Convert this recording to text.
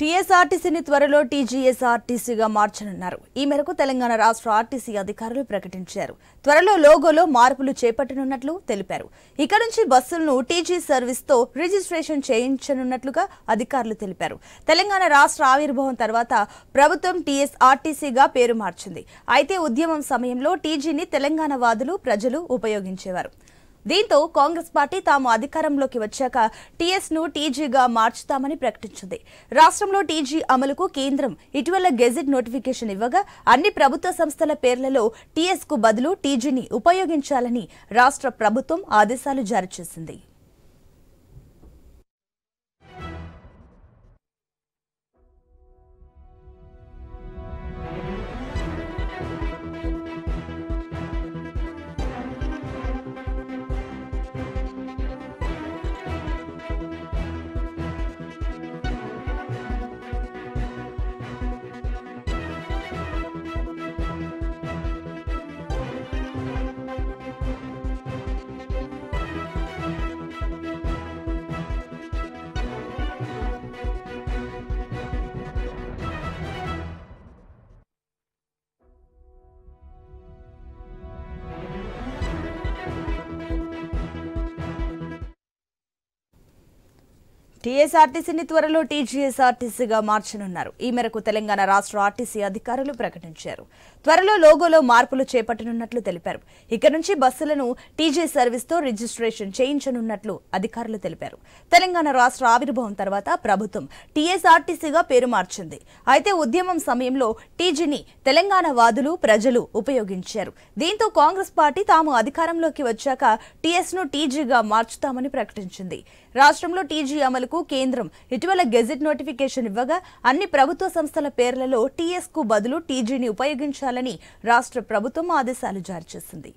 టీఎస్ఆర్టీసీని త్వరలో టీజీఎస్ఆర్టీసీగా మార్చనున్నారు. ఈ మేరకు తెలంగాణ రాష్ట్ర ఆర్టీసీ అధికారులు ప్రకటించారు. త్వరలో లోగోలో మార్పులు చేపట్టనున్నట్లు తెలిపారు. ఇక నుంచి బస్సులను టీజీ సర్వీస్తో రిజిస్ట్రేషన్ చేయించనున్నట్లుగా అధికారులు తెలిపారు. తెలంగాణ రాష్ట్ర ఆవిర్భావం తర్వాత ప్రభుత్వం టీఎస్ఆర్టీసీగా పేరు మార్చింది. అయితే ఉద్యమం సమయంలో టీజీని తెలంగాణ వాదులు, ప్రజలు ఉపయోగించేవారు. దీంతో కాంగ్రెస్ పార్టీ తాము అధికారంలోకి వచ్చాక టీఎస్ను టీజీగా మార్చుతామని ప్రకటించింది. రాష్ట్రంలో టీజీ అమలుకు కేంద్రం ఇటీవల గెజిట్ నోటిఫికేషన్ ఇవ్వగా అన్ని ప్రభుత్వ సంస్థల పేర్లలో టీఎస్కు బదులు టీజీని ఉపయోగించాలని రాష్ట్ర ప్రభుత్వం ఆదేశాలు జారీ చేసింది. టీఎస్ఆర్టీసీని త్వరలో టీజీఎస్ఆర్టీసీగా మార్చనున్నారు. ఈ మేరకు తెలంగాణ రాష్ట్ర ఆర్టీసీ అధికారులు ప్రకటించారు. త్వరలో లోగోలో మార్పులు చేపట్టనున్నట్లు తెలిపారు. ఇక నుంచి బస్సులను టీజీ సర్వీస్తో రిజిస్ట్రేషన్ చేయించనున్నట్లు అధికారులు తెలిపారు. తెలంగాణ రాష్ట్ర ఆవిర్భావం తర్వాత ప్రభుత్వం టీఎస్ఆర్టీసీగా పేరు మార్చింది. అయితే ఉద్యమం సమయంలో టీజీని తెలంగాణ వాదులు, ప్రజలు ఉపయోగించారు. దీంతో కాంగ్రెస్ పార్టీ తాము అధికారంలోకి వచ్చాక టీఎస్ను టీజీగా మార్చుతామని ప్రకటించింది. రాష్ట్రంలో టీజీ అమలుకు కేంద్రం ఇటీవల గెజిట్ నోటిఫికేషన్ ఇవ్వగా అన్ని ప్రభుత్వ సంస్థల పేర్లలో టీఎస్కు బదులు టీజీని ఉపయోగించాలని రాష్ట్ర ప్రభుత్వం ఆదేశాలు జారీ చేసింది.